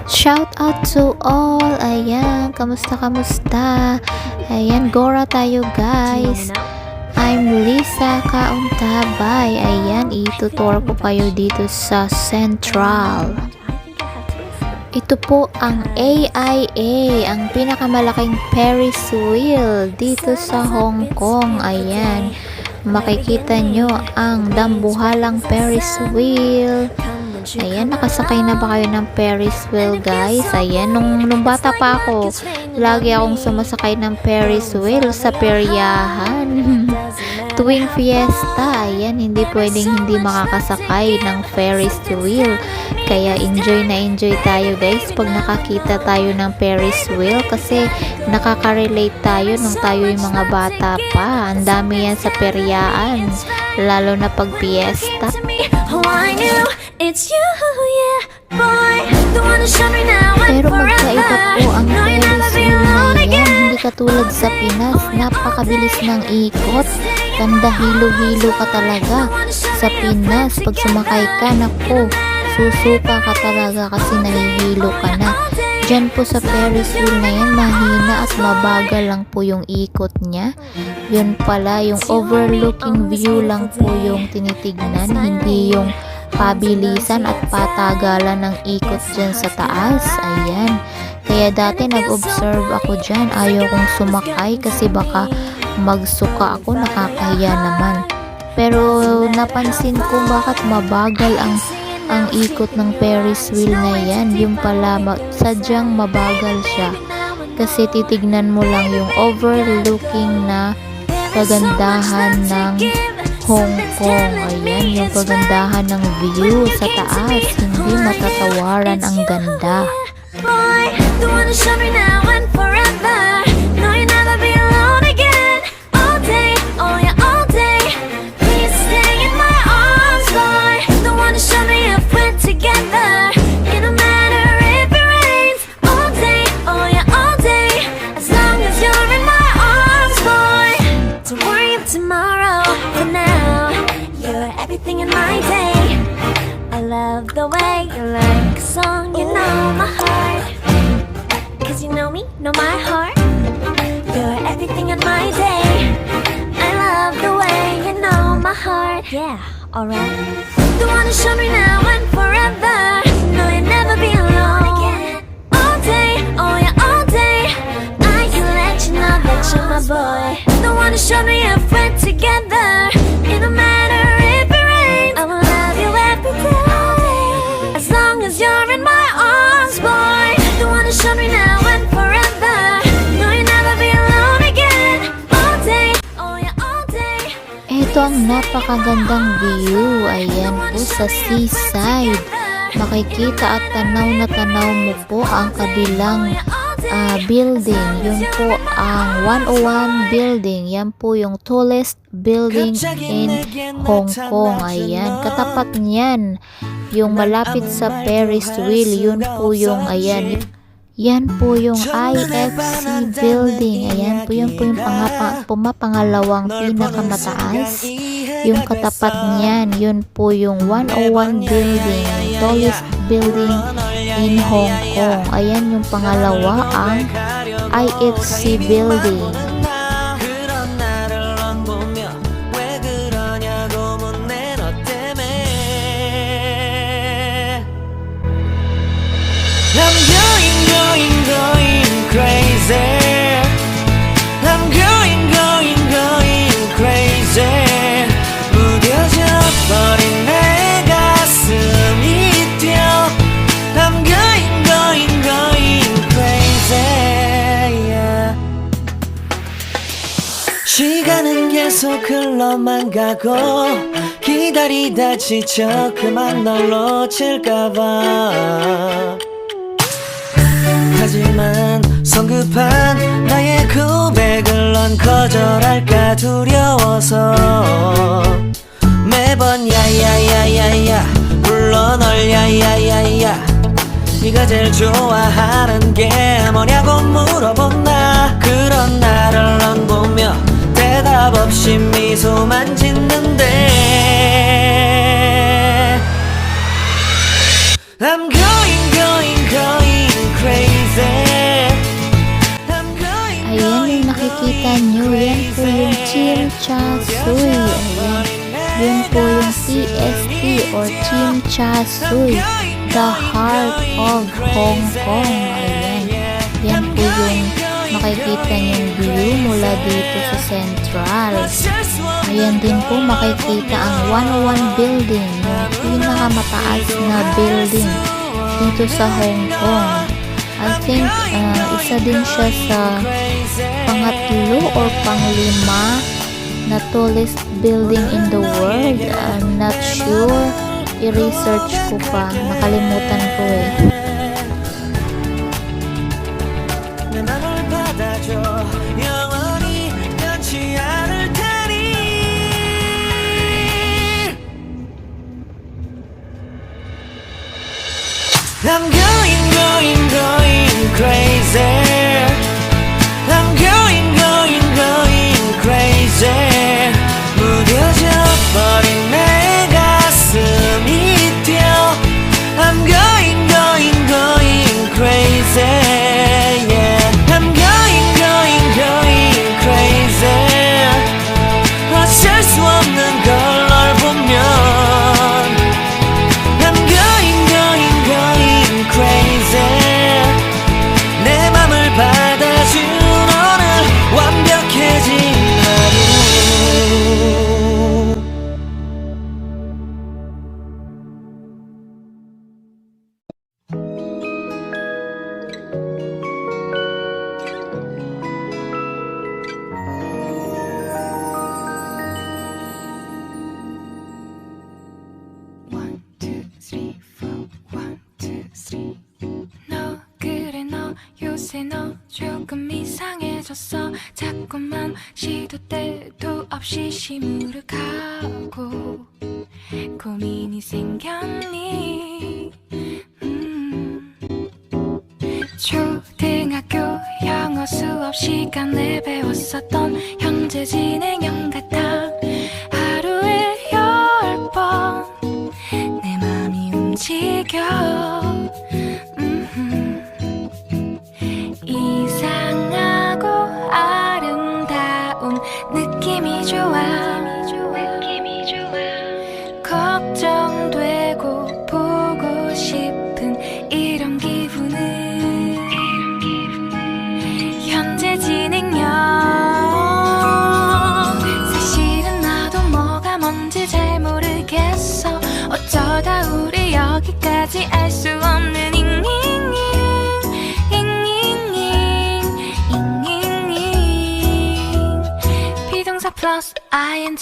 Shout out to all. Ayan, kamusta? Ayan, Gora tayo guys. I'm Lisa Kauntabay. Ayan, itutur ko kayo dito sa Central. Ito po ang AIA, ang pinakamalaking Ferris wheel dito sa Hong Kong. Ayan, makikita nyo ang dambuhalang Ferris wheel. Ayan, nakasakay na ba kayo ng Ferris wheel guys? Ayan, nung bata pa ako, lagi akong sumasakay ng Ferris wheel sa peryahan. Tuwing fiesta, ayan, hindi pwedeng hindi makakasakay ng Ferris wheel. Kaya enjoy na enjoy tayo guys pag nakakita tayo ng Ferris wheel, kasi nakaka-relate tayo nung tayo yung mga bata pa. Ang dami yan sa peryahan, lalo na pag fiesta. Pero magkaiba po ang Ferris wheel na yan. Hindi katulad sa Pinas, napakabilis ng ikot. Ganda, hilo-hilo ka talaga. Sa Pinas, pag sumakay ka, naku, susuka ka talaga kasi nahihilo ka na. Diyan po sa Ferris wheel na yan, mahina at mabagal lang po yung ikot niya. Yun pala, yung overlooking view lang po yung tinitignan, hindi yung pabilisan at patagalan ng ikot dyan sa taas. Ayan, kaya dati nag-observe ako dyan, ayaw kong sumakay kasi baka magsuka ako, nakakahiya naman. Pero napansin ko bakit mabagal ang ikot ng Ferris wheel na yan. Yung pala sadyang mabagal siya kasi titignan mo lang yung overlooking na kagandahan ng Hong Kong. Ayan, yung kagandahan ng view sa taas, hindi matatawaran ang ganda. Love the way you like a song, you know my heart. Cause you know me, know my heart. You're everything in my day. I love the way you know my heart. Yeah, alright. The one to show me now and forever. No, you'll never be alone again. All day, oh yeah, all day. I can let you know that you're my boy. The one to show me if we're together. It don't matter if it rains, I will love you every day. As long as you're in my arms, boy. The one to show me now and forever. No, you'll never be alone again. All day, oh yeah, all day. Ito ang napakagandang view. Ayan po sa seaside. Makikita at tanaw na tanaw mo po ang kabilang building. Yun po ang 101 building. Yan po yung tallest building in Hong Kong. Ayan, katapat niyan yung malapit sa Ferris wheel. Yun po yung, ayan, yan po yung IFC building. Ayan po, yun po yung pangalawang pinakamataas. Yung katapat niyan, yun po yung 101 building, tallest building in Hong Kong. Ayan yung pangalawa, ang IFC building. I'm going crazy. I'm going crazy. 무뎌져 버린 내 가슴이 뛰어. I'm going crazy. Yeah. 시간은 계속 흘러만 가고 기다리다 지쳐 그만 널 놓칠까봐. 하지만 성급한 나의 고백을 넌 거절할까 두려워서 매번 야야야야야 불러 널 야야야야. 네가 제일 좋아하는 게 뭐냐고 물어본 나. 그런 나를 넌 보며 대답 없이 미소만 짓는데 I'm going Chasuy, the heart of Hong Kong. Ayan. Yan po yung makikita niyong view mula dito sa Central. Ayan din po makikita ang 101 building, yung pinakamataas na building dito sa Hong Kong. I think isa din siya sa pangatlo or panglima na tallest building in the world. I'm not sure. I-research ko pa. Nakalimutan ko eh. 내 맘을 받아줘 영원히 변치 않을 테니 I'm going crazy I'm going crazy 무뎌져 버린 내 가슴이 뛰어 I'm going crazy 어쩔 수 없는 걸 널 보면 I'm going crazy 내 맘을 받아준 오늘 완벽해진 하루 너 그래 너 요새 너 조금 이상해졌어 자꾸만 시도 때도 없이 시무룩하고 고민이 생겼니 초등학교 영어 수업 시간에 배웠었던 현재 진행형 같아 하루에 10번 내 맘이 움직여 이상하고 아름다운 느낌이 좋아 걱정되고 보고 싶은 이런 기분은 현재 진행형 사실은 나도 뭐가 뭔지 잘 모르겠어 어쩌다 우리 여기까지 알 수 없는 비동사 플러스 ing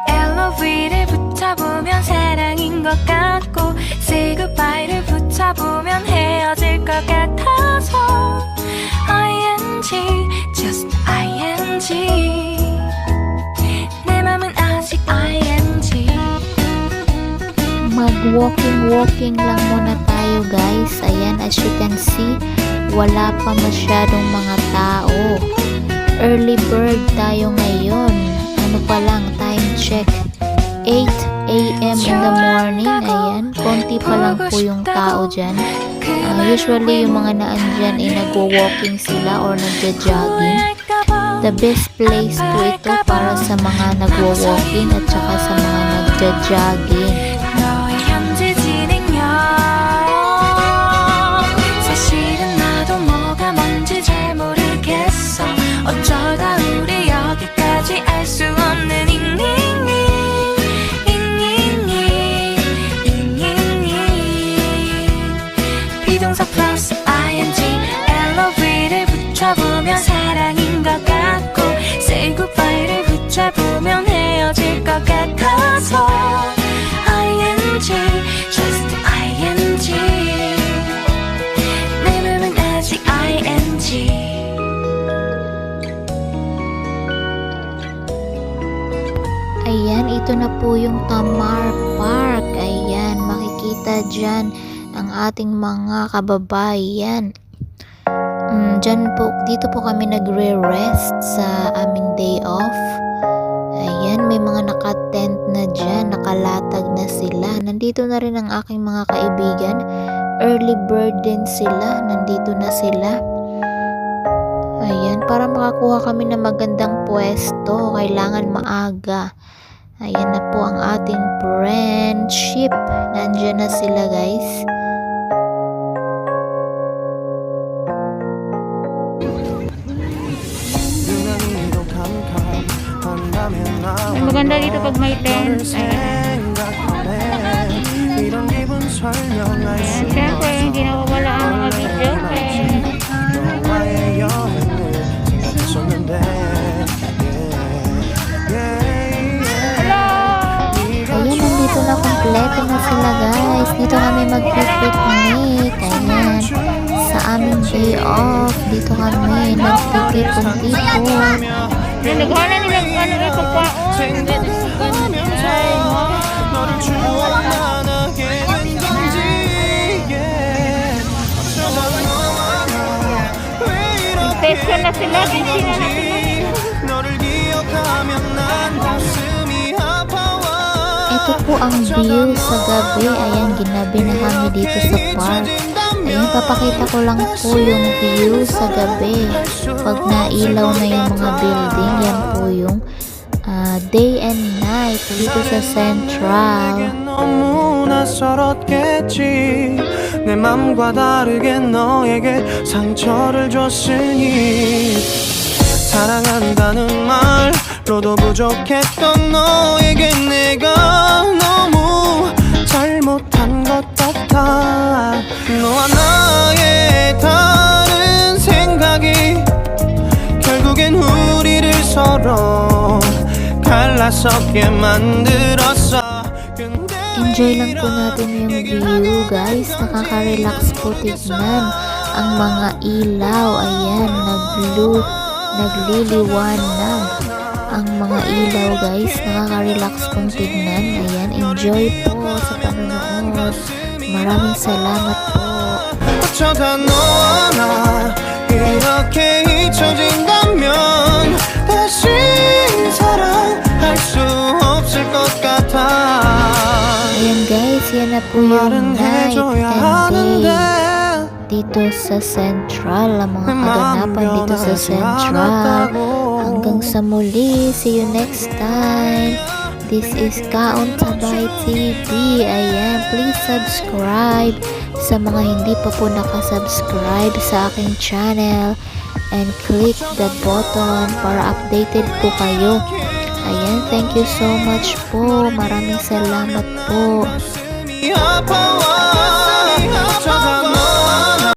LOV를 붙여보면 사랑인 것 같고 say goodbye를 붙여보면 헤어질 것 같아서 ing just ing 내 맘은 아직 ing Mag-walking lang muna tayo guys. Ayan, as you can see, wala pa masyadong mga tao. Early bird tayo ngayon. Ano pa lang, time check 8 a.m. in the morning. Ayan, konti pa lang po yung tao dyan. Usually yung mga naandyan ay nagwo-walking sila or nagja-jogging. The best place po ito para sa mga nagwo-walking at saka sa mga nagja-jogging. 너의 현재 진행형 사실은 나도 뭐가 뭔지 잘 모르겠어 어쩌다 우리 여기까지 알 수 없는 비동사 플러스 ing LOV를 붙여보면 사랑인 것 같고 say goodbye를 붙여보면 헤어질 것 같아서 ing just ing 내 맘은 아직 ing Ayan, ito na po yung Tamar Park. Ayan, makikita dyan ang ating mga kababayan. Dito po kami nagre-rest sa aming day off. Ayan, may mga naka-tent na dyan, nakalatag na sila. Nandito na rin ang aking mga kaibigan. Early bird din sila, nandito na sila. Ayan, para makakuha kami ng magandang pwesto, kailangan maaga. Ayan na po ang ating friendship. Nandyan na sila guys. Ang maganda dito pag may tent. Ayan. Ayan. Siyempre, hindi nawawala ang mga video. Ayan, nandito na kompleto na sila guys. Dito kami mag-picnic. Ayan. Sa aming day off, dito kami nagtitipon-tipon. Nilaghanan nilang ano eh, pagkaon. Nag-session na sila, busy na sila. Ito po ang view sa gabi. Ayan, ginabi na kami dito sa park. Ayan, papakita ko lang po yung view sa gabi. Pag nailaw na yung mga building, yan po yung day and night dito sa Central. 너무 낯설었겠지 내 맘과 다르게 너에게 상처를 줬으니 사랑한다는 말로도 부족했던 너에게 내가 너무 잘못한 것 같아 너와 나의 다른 생각이 결국엔 우리를 서로 갈라서게 만들었어 Enjoy lang po natin yung view guys. Nakaka-relax po tignan. Ang mga ilaw, ayan, nagliliwanag. Ang mga ilaw guys, nakaka-relax pong tignan. Ayan, enjoy po sa panonood. Maraming salamat po. 어쩌다 너와 나 이렇게 잊혀진다면 다시 사랑할 수 없을 것 같아 Ayan guys, yan na po yung 말은 night 해줘야 and day 하는데 dito sa Central. Ang mga 내 kaganapan 마음 dito sa 변하지 Central. 않았다고 Hanggang sa muli. See you next time. This is Kaon Tabay TV. Ayan, please subscribe sa mga hindi pa po nakasubscribe sa aking channel and click the button para updated po kayo. Ayan, thank you so much po. Maraming salamat po. 가슴이 아파와 어쩌다